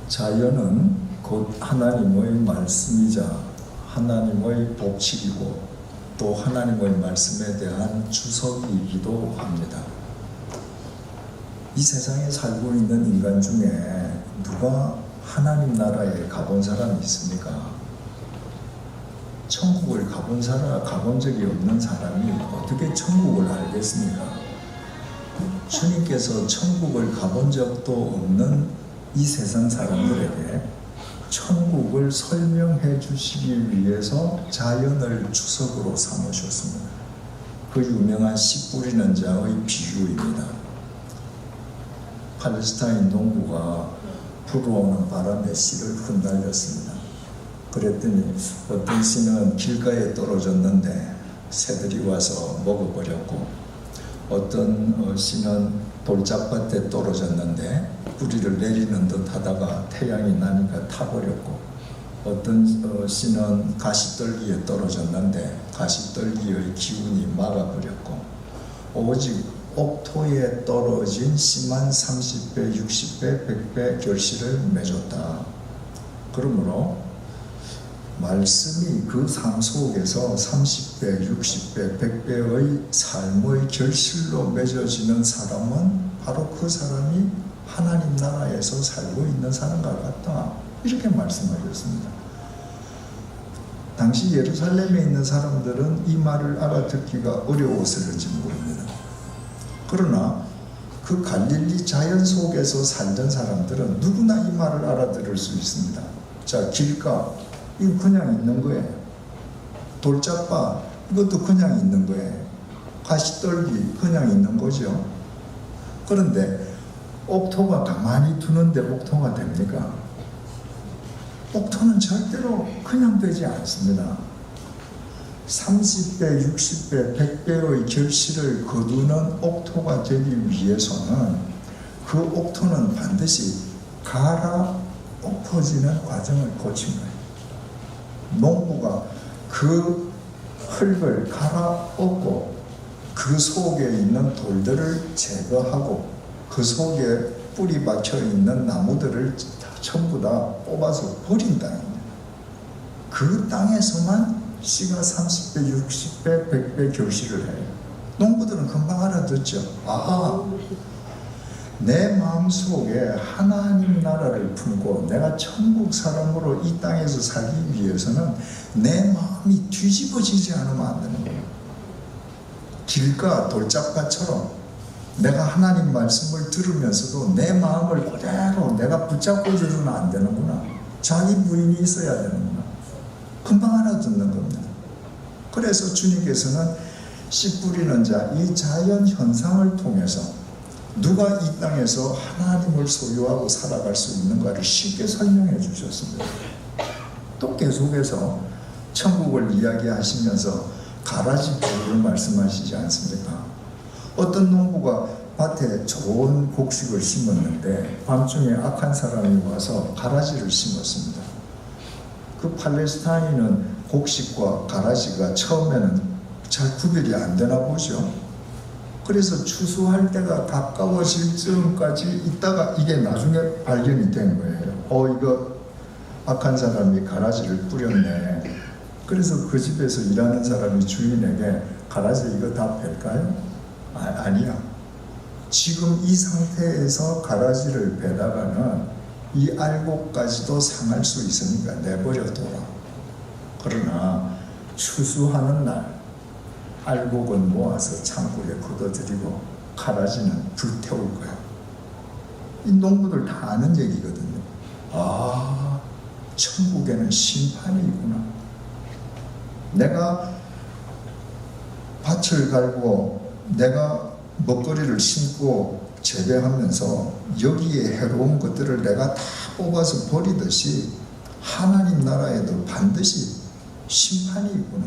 자연은 곧 하나님의 말씀이자 하나님의 법칙이고 또 하나님의 말씀에 대한 주석이기도 합니다. 이 세상에 살고 있는 인간 중에 누가 하나님 나라에 가본 사람이 있습니까? 천국을 가본 적이 없는 사람이 어떻게 천국을 알겠습니까? 주님께서 천국을 가본 적도 없는 이 세상 사람들에게 천국을 설명해 주시기 위해서 자연을 주석으로 삼으셨습니다. 그 유명한 씨 뿌리는 자의 비유입니다. 팔레스타인 동부가 불어오는 바람에 씨를 흩날렸습니다. 그랬더니 어떤 씨는 길가에 떨어졌는데 새들이 와서 먹어버렸고, 어떤 씨는 돌짝밭에 떨어졌는데 뿌리를 내리는 듯 하다가 태양이 나니까 타버렸고, 어떤 씨는 가시떨기에 떨어졌는데 가시떨기의 기운이 막아버렸고, 오직 옥토에 떨어진 씨만 30배, 60배, 100배 결실을 맺었다. 그러므로 말씀이 그 삶 속에서 30배, 60배, 100배의 삶의 결실로 맺어지는 사람은 바로 그 사람이 하나님 나라에서 살고 있는 사람과 같다. 이렇게 말씀하셨습니다. 당시 예루살렘에 있는 사람들은 이 말을 알아듣기가 어려웠을지 모릅니다. 그러나 그 갈릴리 자연 속에서 살던 사람들은 누구나 이 말을 알아들을 수 있습니다. 자, 길가, 이거 그냥 있는 거예요. 돌짝밭, 이것도 그냥 있는 거예요. 가시떨기, 그냥 있는 거죠. 그런데 옥토가 가만히 두는데 옥토가 됩니까? 옥토는 절대로 그냥 되지 않습니다. 30배, 60배, 100배의 결실을 거두는 옥토가 되기 위해서는 그 옥토는 반드시 갈아 엎어지는 과정을 거친 거예요. 농부가 그 흙을 갈아 엎고 그 속에 있는 돌들을 제거하고 그 속에 뿌리 박혀 있는 나무들을 전부 다 뽑아서 버린 땅입니다. 그 땅에서만 씨가 30배, 60배, 100배 결실을 해요. 농부들은 금방 알아듣죠. 아, 내 마음속에 하나님 나라를 품고 내가 천국 사람으로 이 땅에서 살기 위해서는 내 마음이 뒤집어지지 않으면 안 되는 거예요. 길가 돌짝밭처럼 내가 하나님 말씀을 들으면서도 내 마음을 그대로 내가 붙잡고서는 안 되는구나. 자기 부인이 있어야 되는구나. 금방 알아듣는 겁니다. 그래서 주님께서는 씨 뿌리는 자, 이 자연 현상을 통해서 누가 이 땅에서 하나님을 소유하고 살아갈 수 있는가를 쉽게 설명해 주셨습니다. 또 계속해서 천국을 이야기하시면서 가라지 비유를 말씀하시지 않습니까? 어떤 농부가 밭에 좋은 곡식을 심었는데 밤중에 악한 사람이 와서 가라지를 심었습니다. 그 팔레스타인은 곡식과 가라지가 처음에는 잘 구별이 안 되나 보죠. 그래서 추수할 때가 가까워질 즈음까지 있다가 이게 나중에 발견이 된 거예요. 이거 악한 사람이 가라지를 뿌렸네. 그래서 그 집에서 일하는 사람이 주인에게 가라지 이거 다 뺄까요? 아니야. 지금 이 상태에서 가라지를 베다가는 이 알곡까지도 상할 수 있으니까 내버려둬라. 그러나 추수하는 날 알곡은 모아서 창고에 걷어들이고 가라지는 불태울 거야. 이 농부들 다 아는 얘기거든요. 아, 천국에는 심판이 있구나. 내가 밭을 갈고 내가 먹거리를 심고 재배하면서 여기에 해로운 것들을 내가 다 뽑아서 버리듯이 하나님 나라에도 반드시 심판이 있구나.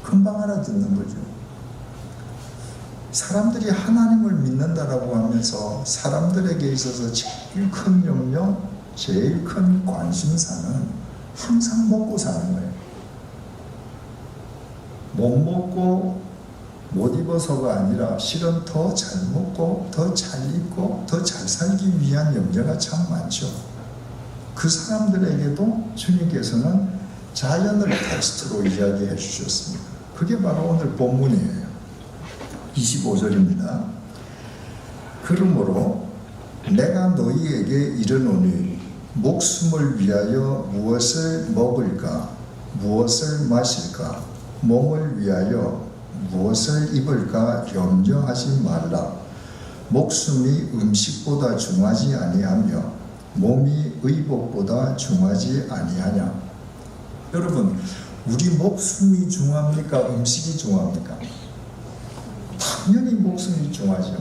금방 알아듣는 거죠. 사람들이 하나님을 믿는다라고 하면서 사람들에게 있어서 제일 큰 염려, 제일 큰 관심사는 항상 먹고 사는 거예요. 못 먹고 못 입어서가 아니라 실은 더 잘 먹고 더 잘 입고 더 잘 살기 위한 염려가 참 많죠. 그 사람들에게도 주님께서는 자연을 텍스트로 이야기해 주셨습니다. 그게 바로 오늘 본문이에요. 25절입니다. 그러므로 내가 너희에게 이르노니 목숨을 위하여 무엇을 먹을까 무엇을 마실까 몸을 위하여 무엇을 입을까 염려하지 말라. 목숨이 음식보다 중하지 아니하며 몸이 의복보다 중하지 아니하냐. 여러분, 우리 목숨이 중합니까? 음식이 중합니까? 당연히 목숨이 중하죠.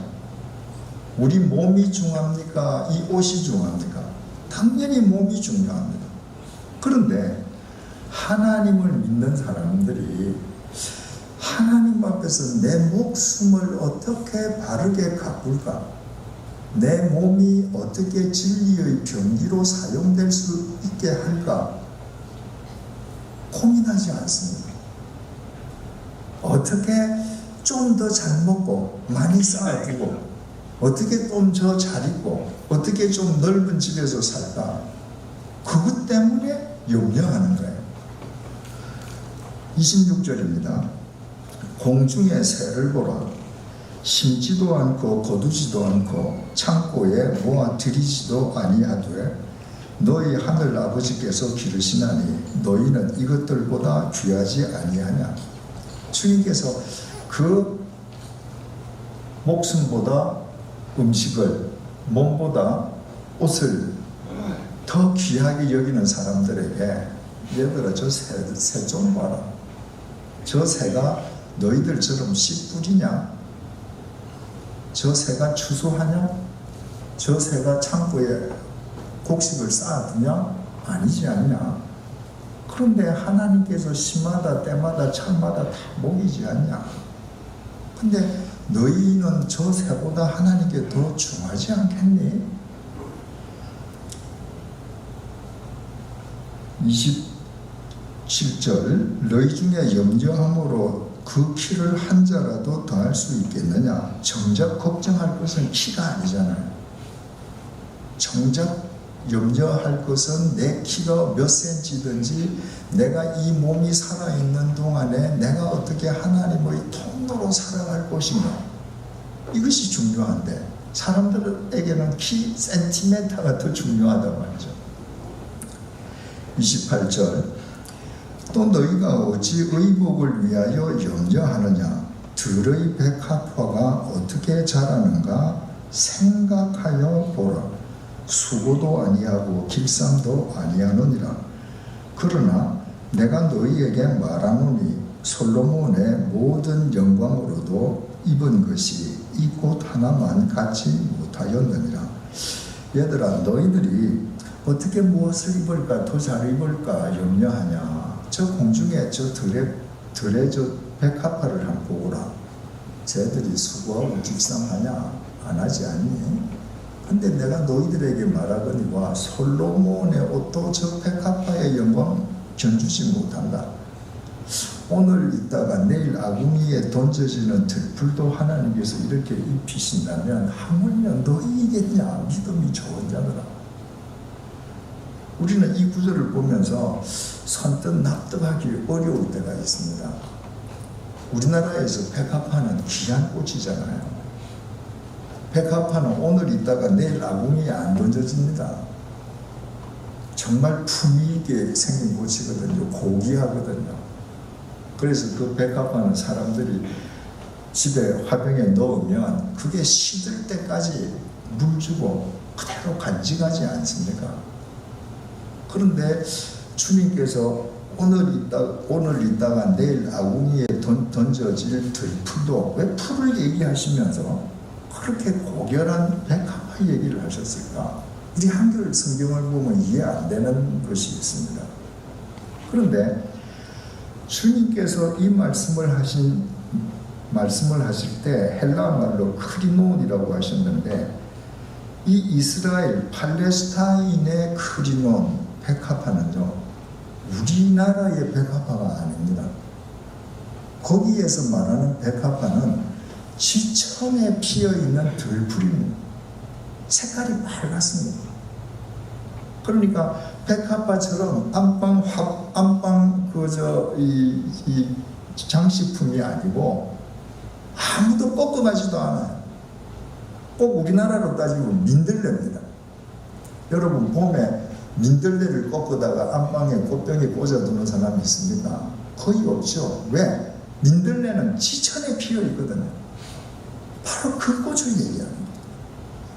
우리 몸이 중합니까? 이 옷이 중합니까? 당연히 몸이 중요합니다. 그런데 하나님을 믿는 사람들이 하나님 앞에서 내 목숨을 어떻게 바르게 가꿀까? 내 몸이 어떻게 진리의 병기로 사용될 수 있게 할까? 고민하지 않습니다. 어떻게 좀 더 잘 먹고 많이 쌓아두고 어떻게 좀 더 잘 입고 어떻게 좀 넓은 집에서 살까? 그것 때문에 염려하는 거예요. 26절입니다. 공중의 새를 보라. 심지도 않고 거두지도 않고 창고에 모아 들이지도 아니하되 너희 하늘 아버지께서 기르시나니 너희는 이것들보다 귀하지 아니하냐. 주님께서 그 목숨보다 음식을, 몸보다 옷을 더 귀하게 여기는 사람들에게 얘들아 저 새 좀 봐라. 저 새가 너희들처럼 씨 뿌리냐? 저 새가 추수하냐? 저 새가 창고에 곡식을 쌓아두냐? 아니지 않냐? 그런데 하나님께서 시마다 때마다 철마다 다 먹이지 않냐? 근데 너희는 저 새보다 하나님께 더 중하지 않겠니? 27절 너희 중에 염려함으로 그 키를 한 자라도 더할 수 있겠느냐? 정작 걱정할 것은 키가 아니잖아요. 정작 염려할 것은 내 키가 몇 센치든지 내가 이 몸이 살아있는 동안에 내가 어떻게 하나님의 통로로 살아갈 것인가. 이것이 중요한데 사람들에게는 키 센티미터가 더 중요하단 말이죠. 28절 또 너희가 어찌 의복을 위하여 염려하느냐. 들의 백합화가 어떻게 자라는가 생각하여 보라. 수고도 아니하고 길쌈도 아니하느니라. 그러나 내가 너희에게 말하노니 솔로몬의 모든 영광으로도 입은 것이 이 꽃 하나만 갖지 못하였느니라. 얘들아 너희들이 어떻게 무엇을 입을까 더 잘 입을까 염려하냐. 저 공중에 저 들에 저 백합화를 한번 보거라. 쟤들이 수고하고 길쌈하냐? 안 하지 않니? 근데 내가 너희들에게 말하거니와 솔로몬의 옷도 저 백합화의 영광 견주지 못한다. 오늘 있다가 내일 아궁이에 던져지는 들풀도 하나님께서 이렇게 입히신다면 하물며 너희이겠냐. 믿음이 좋은 자들아. 우리는 이 구절을 보면서 선뜻 납득하기 어려울 때가 있습니다. 우리나라에서 백합화는 귀한 꽃이잖아요. 백합화는 오늘 있다가 내일 아궁이에 안 던져집니다. 정말 품위 있게 생긴 꽃이거든요. 고귀하거든요. 그래서 그 백합화는 사람들이 집에 화병에 넣으면 그게 시들 때까지 물 주고 그대로 간직하지 않습니까? 그런데 주님께서 오늘 있다가 내일 아궁이에 던져질 들풀도 왜 풀을 얘기하시면서 그렇게 고결한 백합화 얘기를 하셨을까? 우리 한글 성경을 보면 이해 안 되는 것이 있습니다. 그런데 주님께서 이 말씀을 하실 때 헬라 말로 크리논이라고 하셨는데 이 이스라엘 팔레스타인의 크리논 백합화는요 우리나라의 백합화가 아닙니다. 거기에서 말하는 백합화는 지천에 피어있는 들풀입니다. 색깔이 빨갛습니다. 그러니까 백합화처럼 안방 이 장식품이 아니고 아무도 꺾어가지도 않아요. 꼭 우리나라로 따지면 민들레입니다. 여러분 봄에 민들레를 꺾어다가 안방에 꽃병에 꽂아두는 사람이 있습니까? 거의 없죠. 왜? 민들레는 지천에 피어 있거든요. 바로 그 꽃을 얘기합니다.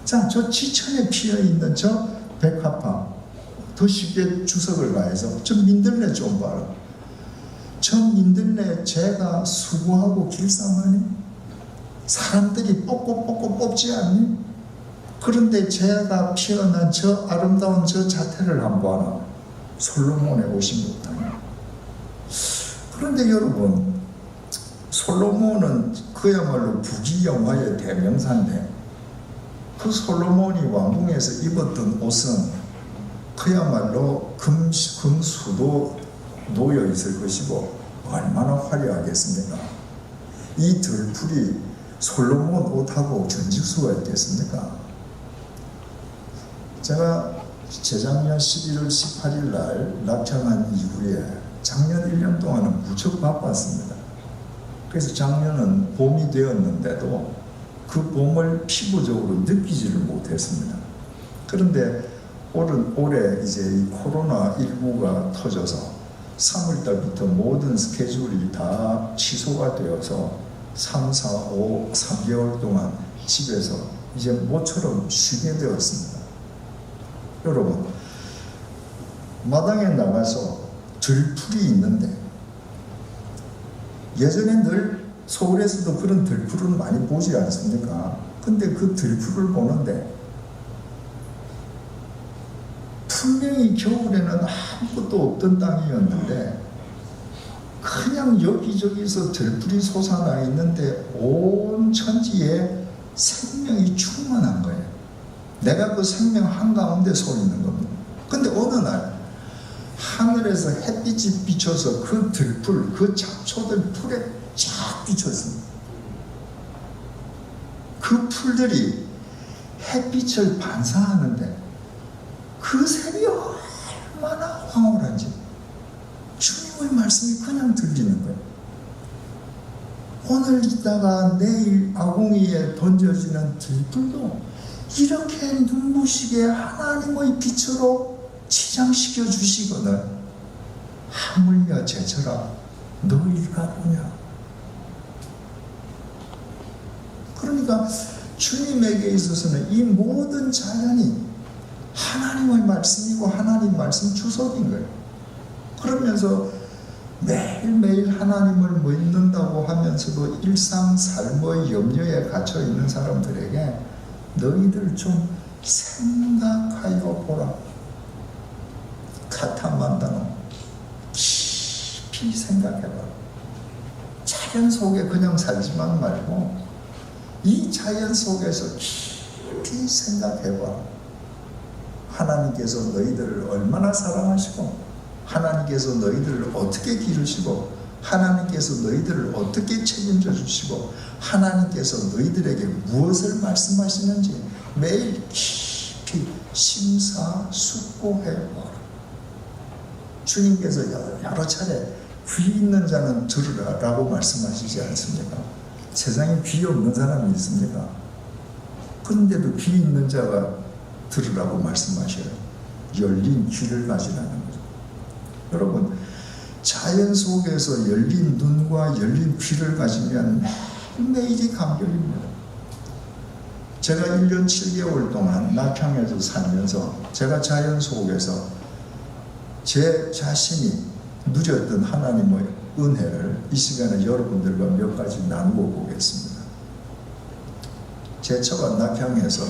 자, 저 지천에 피어 있는 저 백합화, 더 쉽게 주석을 가해서 저 민들레 좀 봐라. 저 민들레 제가 수고하고 길쌈하니? 사람들이 뽑고 뽑지 않니? 그런데 제가 피어난 저 아름다운 저 자태를 한번 봐라. 솔로몬의 옷이 못하냐. 그런데 여러분, 솔로몬은 그야말로 부귀영화의 대명사인데 그 솔로몬이 왕궁에서 입었던 옷은 그야말로 금수도 놓여 있을 것이고 얼마나 화려하겠습니까? 이 들풀이 솔로몬 옷하고 견질 수가 있겠습니까? 제가 재작년 11월 18일 날 낙향한 이후에 작년 1년 동안은 무척 바빴습니다. 그래서 작년은 봄이 되었는데도 그 봄을 피부적으로 느끼지를 못했습니다. 그런데 올해 이제 이 코로나19가 터져서 3월달부터 모든 스케줄이 다 취소가 되어서 3, 4, 5, 3개월 동안 집에서 이제 모처럼 쉬게 되었습니다. 여러분, 마당에 나가서 들풀이 있는데 예전에 늘 서울에서도 그런 들풀은 많이 보지 않습니까? 근데 그 들풀을 보는데 분명히 겨울에는 아무것도 없던 땅이었는데 그냥 여기저기서 들풀이 솟아나 있는데 온 천지에 생명이 충만한 거예요. 내가 그 생명 한가운데 서 있는 겁니다. 근데 어느 날 하늘에서 햇빛이 비쳐서 그 들풀, 그 잡초들 풀에 쫙 비쳤습니다. 그 풀들이 햇빛을 반사하는데 그 색이 얼마나 황홀한지 주님의 말씀이 그냥 들리는 거예요. 오늘 있다가 내일 아궁이에 던져지는 들풀도 이렇게 눈부시게 하나님의 빛으로 치장시켜 주시거늘 하물며 제철아 너희가 보냐. 그러니까 주님에게 있어서는 이 모든 자연이 하나님의 말씀이고 하나님 말씀 주석인 거예요. 그러면서 매일매일 하나님을 믿는다고 하면서도 일상 삶의 염려에 갇혀 있는 사람들에게 너희들 좀 생각하여 보라. 카타만다노 깊이 생각해봐. 자연 속에 그냥 살지만 말고 이 자연 속에서 깊이 생각해봐. 하나님께서 너희들을 얼마나 사랑하시고 하나님께서 너희들을 어떻게 기르시고 하나님께서 너희들을 어떻게 책임져 주시고 하나님께서 너희들에게 무엇을 말씀하시는지 매일 깊이 심사숙고해봐라. 주님께서 여러 차례 귀 있는 자는 들으라 라고 말씀하시지 않습니까? 세상에 귀 없는 사람이 있습니까? 그런데도 귀 있는 자가 들으라고 말씀하셔요. 열린 귀를 가지라는 거죠. 여러분, 자연 속에서 열린 눈과 열린 귀를 가지면 매일매일이 감격입니다. 제가 1년 7개월 동안 낙향에서 살면서 제가 자연 속에서 제 자신이 누렸던 하나님의 은혜를 이 시간에 여러분들과 몇 가지 나누어 보겠습니다. 제 처가 낙향에서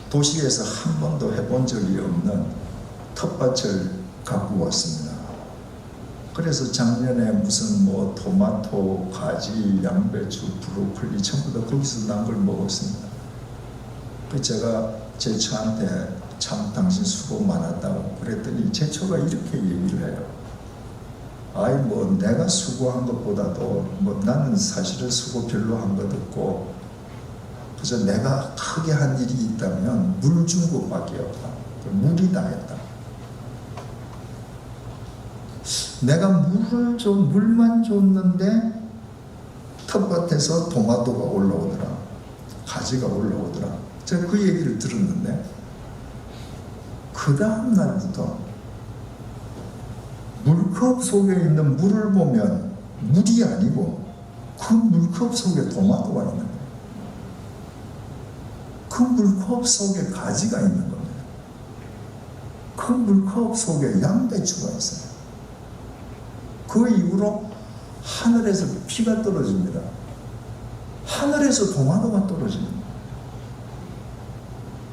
도시에서 한 번도 해본 적이 없는 텃밭을 갖고 왔습니다. 그래서 작년에 무슨 토마토, 가지, 양배추, 브로콜리 전부 다 거기서 난 걸 먹었습니다. 그 제가 제 처한테 참 당신 수고 많았다고 그랬더니 제 처가 이렇게 얘기를 해요. 아이 내가 수고한 것보다도 나는 사실은 수고 별로 한 것 없고 그래서 내가 크게 한 일이 있다면 물 준 것밖에 없다. 물이 다 했다. 내가 물만 줬는데 텃밭에서 토마토가 올라오더라. 가지가 올라오더라. 제가 그 얘기를 들었는데 그 다음 날부터 물컵 속에 있는 물을 보면 물이 아니고 그 물컵 속에 토마토가 있는 거예요. 그 물컵 속에 가지가 있는 겁니다. 그 물컵 속에 양배추가 있어요. 그 이후로 하늘에서 비가 떨어집니다. 하늘에서 토마토가 떨어집니다.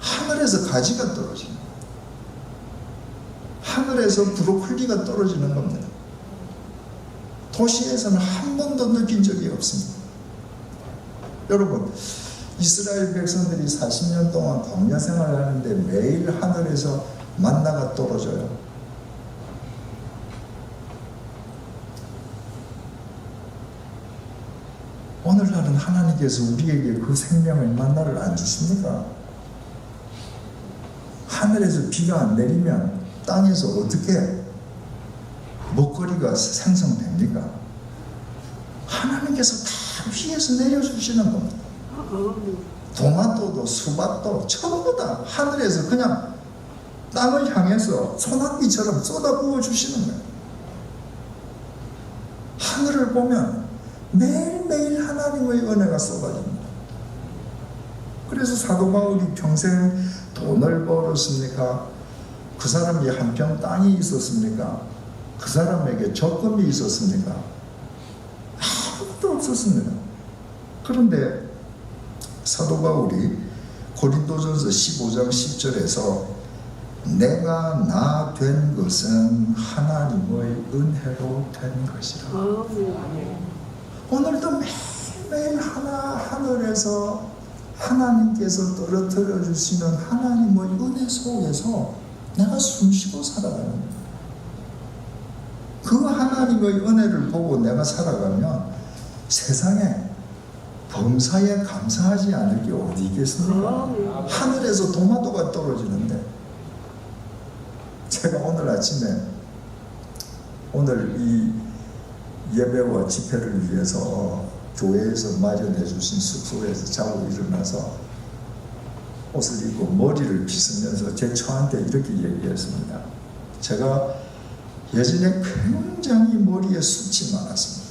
하늘에서 가지가 떨어집니다. 하늘에서 브로콜리가 떨어지는 겁니다. 도시에서는 한 번도 느낀 적이 없습니다. 여러분, 이스라엘 백성들이 40년 동안 광야 생활을 하는데 매일 하늘에서 만나가 떨어져요. 오늘날은 하나님께서 우리에게 그 생명의 만나를 안 주십니까? 하늘에서 비가 안 내리면 땅에서 어떻게 먹거리가 생성됩니까? 하나님께서 다 위에서 내려주시는 겁니다. 토마토도 수박도 전부 다 하늘에서 그냥 땅을 향해서 소나기처럼 쏟아부어 주시는 거예요. 하늘을 보면 매일매일 하나님의 은혜가 쏟아집니다. 그래서 사도 바울이 평생 돈을 벌었습니까? 그 사람이 한 평 땅이 있었습니까? 그 사람에게 적금이 있었습니까? 아무것도 없었습니다. 그런데 사도 바울이 고린도전서 15장 10절에서 내가 나 된 것은 하나님의 은혜로 된 것이라. 오늘도 매일매일 하늘에서 하나님께서 떨어뜨려 주시는 하나님의 은혜 속에서 내가 숨쉬고 살아가는 거예요. 그 하나님의 은혜를 보고 내가 살아가면 세상에 범사에 감사하지 않을 게 어디 있겠습니까? 하늘에서 토마토가 떨어지는데 제가 오늘 아침에 오늘 이 예배와 집회를 위해서 교회에서 마련해 주신 숙소에서 자고 일어나서 옷을 입고 머리를 빗으면서 제 처한테 이렇게 얘기했습니다. 제가 예전에 굉장히 머리에 숱이 많았습니다.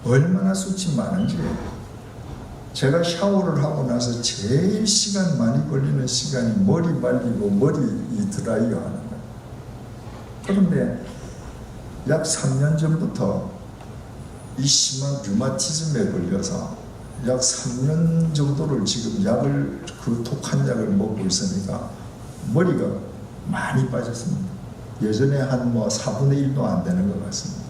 얼마나 숱이 많은지 제가 샤워를 하고 나서 제일 시간 많이 걸리는 시간이 머리 말리고 머리 드라이어 하는 거예요. 그런데 약 3년 전부터 이 심한 류마티즘에 걸려서 약 3년 정도를 지금 그 독한 약을 먹고 있으니까 머리가 많이 빠졌습니다. 예전에 한 4분의 1도 안 되는 것 같습니다.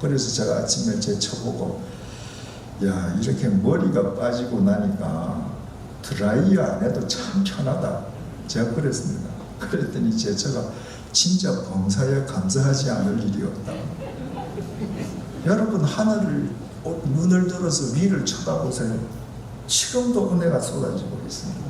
그래서 제가 아침에 제 쳐보고 야, 이렇게 머리가 빠지고 나니까 드라이어 안 해도 참 편하다. 제가 그랬습니다. 그랬더니 제가 진짜 범사에 감사하지 않을 일이 없다. 여러분, 하늘을 눈을 들어서 위를 쳐다보세요. 지금도 은혜가 쏟아지고 있습니다.